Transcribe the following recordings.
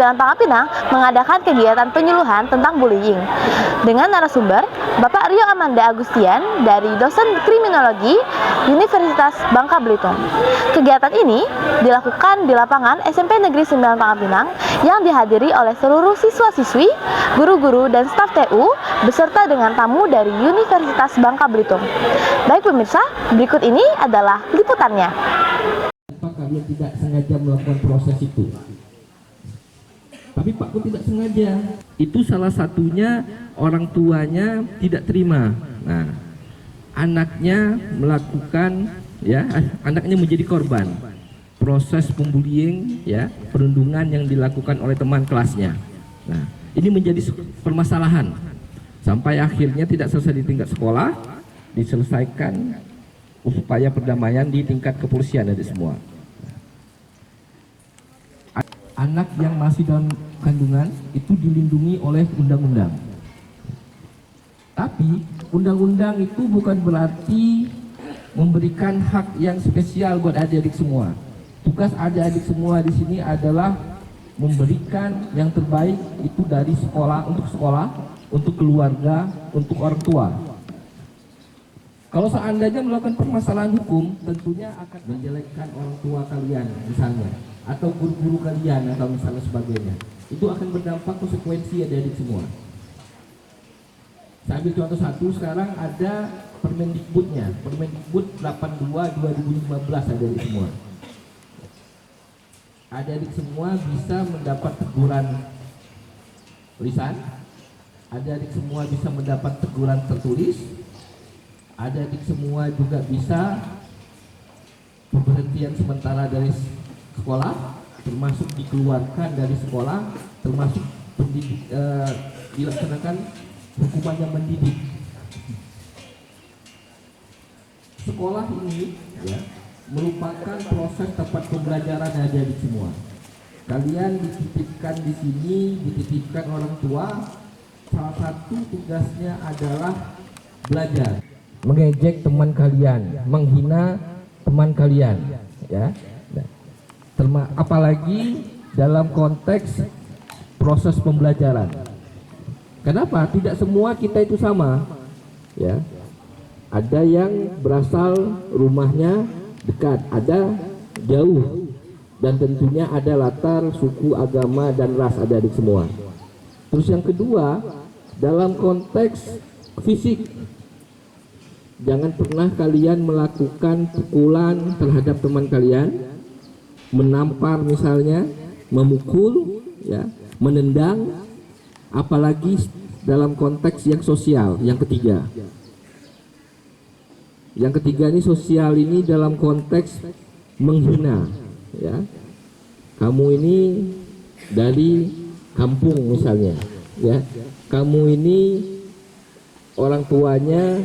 Pangkal Pinang mengadakan kegiatan penyuluhan tentang bullying dengan narasumber Bapak Rio Amanda Agustian dari dosen kriminologi Universitas Bangka Belitung. Kegiatan ini dilakukan di lapangan SMP Negeri 9 Pangkal Pinang yang dihadiri oleh seluruh siswa-siswi, guru-guru, dan staf TU beserta dengan tamu dari Universitas Bangka Belitung. Baik pemirsa, berikut ini adalah liputannya. Pak kalian tidak sengaja melakukan proses itu, tapi Pak kok tidak sengaja. Itu salah satunya orang tuanya tidak terima. Nah, anaknya melakukan, ya, anaknya menjadi korban proses pembullying, ya, perundungan yang dilakukan oleh teman kelasnya. Nah, ini menjadi permasalahan sampai akhirnya tidak selesai di tingkat sekolah, diselesaikan upaya perdamaian di tingkat kepolisian dari semua. Anak yang masih dalam kandungan itu dilindungi oleh undang-undang. Tapi undang-undang itu bukan berarti memberikan hak yang spesial buat adik-adik semua. Tugas adik-adik semua di sini adalah memberikan yang terbaik itu dari sekolah, untuk keluarga, untuk orang tua. Kalau seandainya melakukan permasalahan hukum, tentunya akan menjelekkan orang tua kalian misalnya, atau guru-guru kalian atau misalnya sebagainya. Itu akan berdampak konsekuensi adik-adik semua. Saya ambil contoh satu, sekarang ada Permendikbudnya, Permendikbud 82/2015 adik-adik semua. Adik-adik semua bisa mendapat teguran lisan, adik-adik semua bisa mendapat teguran tertulis, adik-adik semua juga bisa pemberhentian sementara dari sekolah, termasuk dikeluarkan dari sekolah, termasuk dilaksanakan hukuman yang mendidik. Sekolah ini, ya, merupakan proses tempat pembelajaran adik-adik semua. Kalian dititipkan di sini, dititipkan orang tua. Salah satu tugasnya adalah belajar. Mengejek teman kalian, menghina teman kalian, ya. Apalagi dalam konteks proses pembelajaran. Kenapa? Tidak semua kita itu sama, ya. Ada yang berasal rumahnya dekat, ada jauh, dan tentunya ada latar suku, agama, dan ras adik-adik semua. Terus yang kedua, dalam konteks fisik, jangan pernah kalian melakukan pukulan terhadap teman kalian, menampar misalnya, memukul, ya, menendang, apalagi dalam konteks yang sosial. Yang ketiga ini sosial ini dalam konteks menghina, ya. Kamu ini dari kampung misalnya, ya. Kamu ini orang tuanya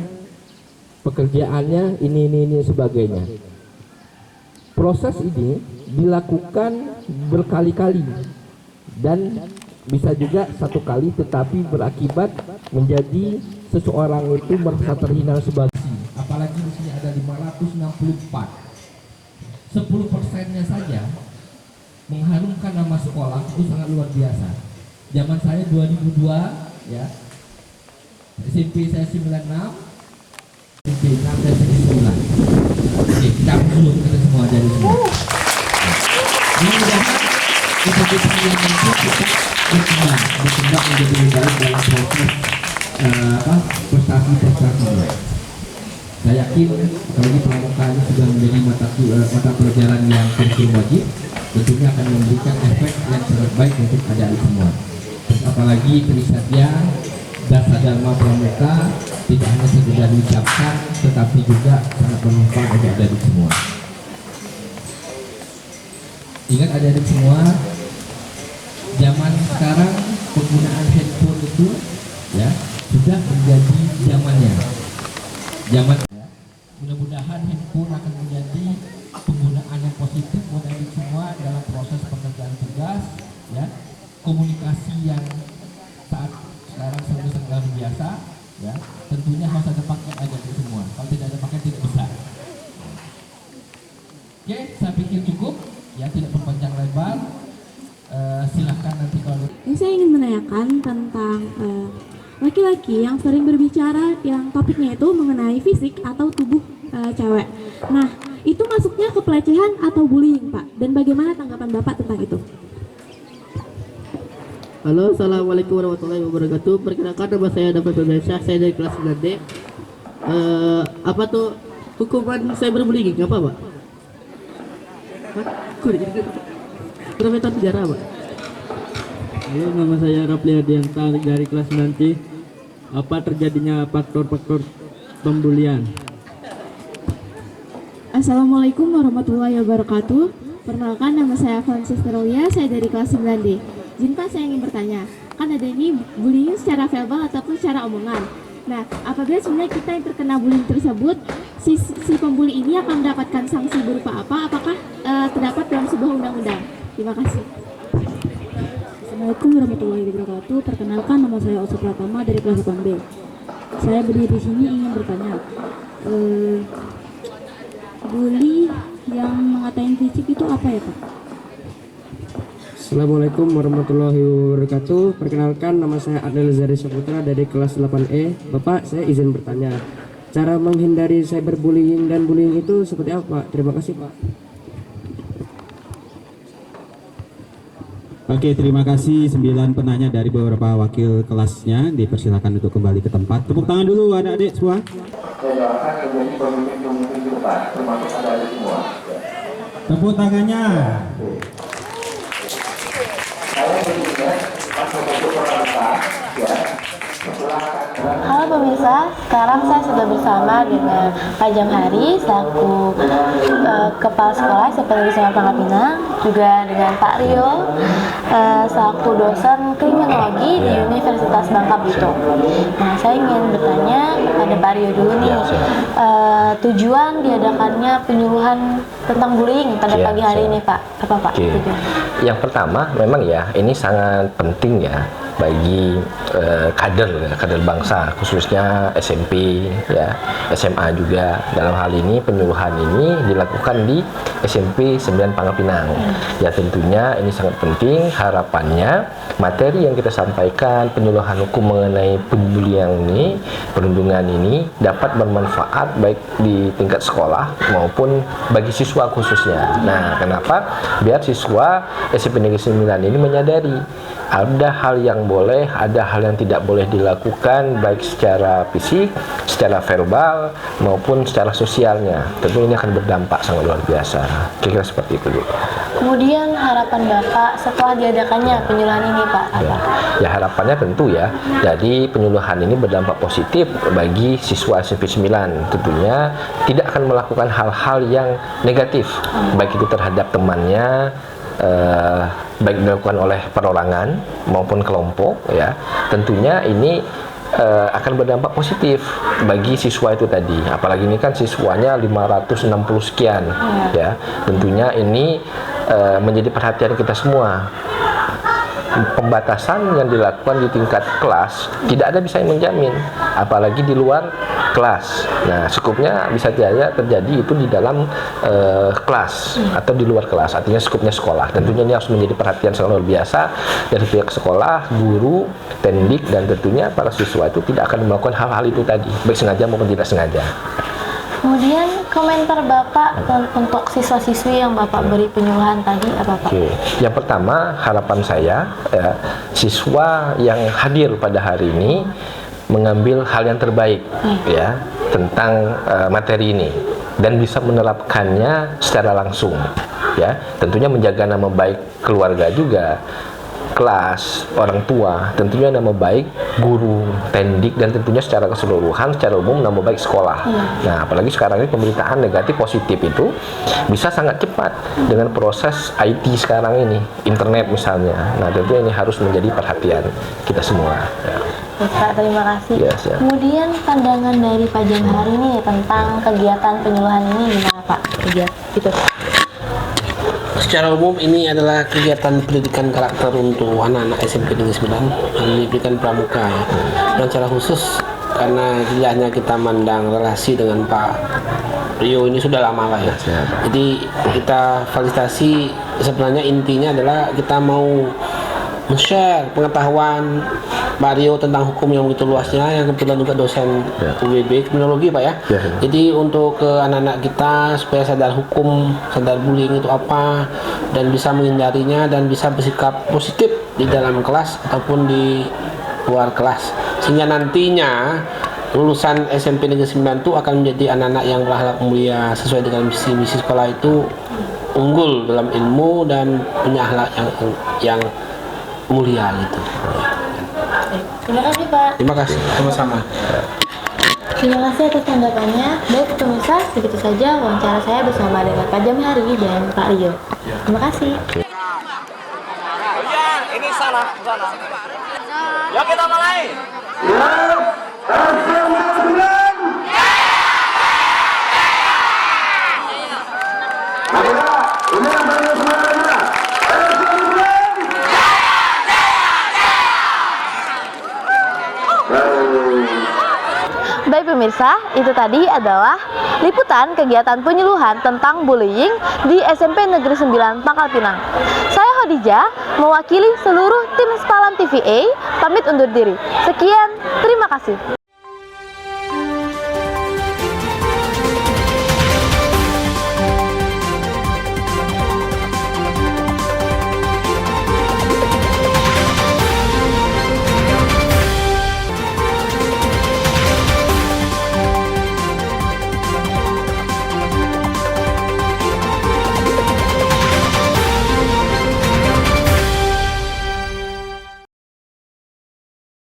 pekerjaannya ini sebagainya. Proses ini dilakukan berkali-kali dan bisa juga satu kali, tetapi berakibat menjadi seseorang itu merasa terhina sebagai. Apalagi di sini ada 564. 10%-nya saja mengharumkan nama sekolah, itu sangat luar biasa. Zaman saya 2002, ya. SMP saya 96. Sampai 9. Oke, kita dulu kita semua dari semua. Mudah-mudahan kita yang nanti kita berkembang menjadi lebih baik dalam proses prestasi-prestasinya. Saya yakin apalagi pramuka ini sudah menjadi mata pelajaran yang kurikulum wajib, tentunya akan memberikan efek yang sangat baik untuk adik-adik semua. Terus apalagi tulisannya dasar dharma pramuka tidak hanya sekedar diucapkan, tetapi juga sangat bermanfaat bagi adik-adik semua. Ingat adik-adik semua, zaman sekarang penggunaan handphone itu, ya, sudah menjadi zamannya. Mudah-mudahan handphone akan menjadi penggunaan yang positif buat adik semua dalam proses pekerjaan tugas, ya, komunikasi yang saat sekarang sangat biasa, ya, tentunya harus ada paket adik semua. Kalau tidak ada paket tidak bisa. Oke, saya pikir cukup, ya, tidak berpanjang lebar. Silahkan nanti kalau Saya ingin menanyakan tentang laki-laki yang sering berbicara yang topiknya itu mengenai fisik atau tubuh cewek. Nah, itu masuknya ke pelecehan atau bullying, Pak? Dan bagaimana tanggapan Bapak tentang itu? Halo, assalamualaikum warahmatullahi wabarakatuh. Perkenalkan, nama saya David Febriansyah, saya dari kelas 9D. Apa tuh hukuman cyberbullying? Apa, Pak? Berapa tahun penjara, Pak? Halo, nama saya Rafli Adianta dari kelas 9C. Apa terjadinya faktor-faktor pembulian? Assalamualaikum warahmatullahi wabarakatuh. Perkenalkan, nama saya Francis Terolia, saya dari kelas 9D. Izin Pak, saya ingin bertanya, kan ada ini bullying secara verbal ataupun secara omongan. Nah, apabila sebenarnya kita yang terkena bullying tersebut, si pembuli ini akan mendapatkan sanksi berupa apa? Apakah terdapat dalam sebuah undang-undang? Terima kasih. Assalamualaikum warahmatullahi wabarakatuh. Perkenalkan, nama saya Osa Pratama dari kelas 8B. Saya berdiri di sini ingin bertanya, bully yang mengatain fisik itu apa ya, Pak? Assalamualaikum warahmatullahi wabarakatuh. Perkenalkan, nama saya Adel Zari Saputra dari kelas 8E. Bapak, saya izin bertanya, cara menghindari cyberbullying dan bullying itu seperti apa? Terima kasih, Pak. Oke, terima kasih 9 penanya dari beberapa wakil kelasnya. Dipersilakan untuk kembali ke tempat. Tepuk tangan dulu adik-adik semua. Tepuk tangannya. Halo pemirsa, sekarang saya sudah bersama dengan Pak Jamhari selaku Kepala Sekolah SMP Negeri 9 Pangkal Pinang, juga dengan Pak Rio selaku dosen kriminologi di Universitas Bangka Belitung. Nah, saya ingin bertanya pada Pak Rio dulu nih, tujuan diadakannya penyuluhan tentang bullying pada pagi hari ini, Pak. Apa, Pak? Yang pertama, memang ya ini sangat penting ya bagi kader bangsa, khususnya SMP ya, SMA juga. Dalam hal ini penyuluhan ini dilakukan di SMP 9 Pangkal Pinang. Ya tentunya ini sangat penting, harapannya materi yang kita sampaikan, penyuluhan hukum mengenai pembulian ini, perlindungan ini dapat bermanfaat baik di tingkat sekolah maupun bagi siswa khususnya. Nah, kenapa? Biar siswa SMP Negeri 9 ini menyadari ada hal yang boleh, ada hal yang tidak boleh dilakukan baik secara fisik, secara verbal maupun secara sosialnya. Tentu ini akan berdampak sangat luar biasa. Kira-kira seperti itu, Bu. Kemudian harapan Bapak setelah diadakannya penyuluhan ini, Pak, apa? Ya harapannya tentu ya, jadi penyuluhan ini berdampak positif bagi siswa SMP 9. Tentunya tidak akan melakukan hal-hal yang negatif, baik itu terhadap temannya, baik dilakukan oleh perorangan maupun kelompok ya. Tentunya ini akan berdampak positif bagi siswa itu tadi, apalagi ini kan siswanya 560 sekian ya. Tentunya ini menjadi perhatian kita semua. Pembatasan yang dilakukan di tingkat kelas tidak ada bisa yang menjamin, apalagi di luar kelas. Nah, skupnya bisa saja terjadi itu di dalam kelas atau di luar kelas, artinya skupnya sekolah. Tentunya ini harus menjadi perhatian sangat luar biasa dari pihak sekolah, guru, pendidik, dan tentunya para siswa itu tidak akan melakukan hal-hal itu tadi, baik sengaja maupun tidak sengaja. Kemudian komentar Bapak untuk siswa-siswi yang Bapak beri penyuluhan tadi apa, Pak? Oke. Yang pertama, harapan saya ya, siswa yang hadir pada hari ini mengambil hal yang terbaik ya tentang materi ini dan bisa menerapkannya secara langsung ya. Tentunya menjaga nama baik keluarga juga, kelas, orang tua, tentunya nama baik guru, pendidik, dan tentunya secara keseluruhan, secara umum nama baik sekolah. Nah, apalagi sekarang ini pemberitaan negatif positif itu bisa sangat cepat dengan proses IT sekarang ini, internet misalnya. Nah, tentunya ini harus menjadi perhatian kita semua ya. Pak, terima kasih. Yes, ya. Kemudian pandangan dari Pak Jamhari nih tentang kegiatan penyuluhan ini gimana, Pak? Itu. Secara umum ini adalah kegiatan pendidikan karakter untuk anak-anak SMP Negeri 9 yang diberikan pramuka ya. Dan secara khusus karena tidak hanya kita mandang relasi dengan Pak Rio ini sudah lama lah ya. Jadi kita fasilitasi, sebenarnya intinya adalah kita mau men-share pengetahuan Pak Rio tentang hukum yang begitu luasnya, yang kebetulan juga dosen UBB Kriminologi Pak ya. Jadi untuk ke anak-anak kita supaya sadar hukum, sadar bullying itu apa, dan bisa menghindarinya dan bisa bersikap positif di dalam kelas ataupun di luar kelas, sehingga nantinya lulusan SMP Negeri 9 itu akan menjadi anak-anak yang berakhlak mulia sesuai dengan misi sekolah itu, unggul dalam ilmu dan punya akhlak yang mulia gitu. Terima kasih Pak. Terima kasih, sama-sama. Terima kasih atas tanggapannya. Baik pemirsa, segitu saja wawancara saya bersama dengan Pak Jamhari dan Pak Rio. Terima kasih. Ini salah. Yuk kita mulai. Baik pemirsa, itu tadi adalah liputan kegiatan penyuluhan tentang bullying di SMP Negeri 9 Pangkal Pinang. Saya Khadijah, mewakili seluruh tim Spalan TVA, pamit undur diri. Sekian, terima kasih.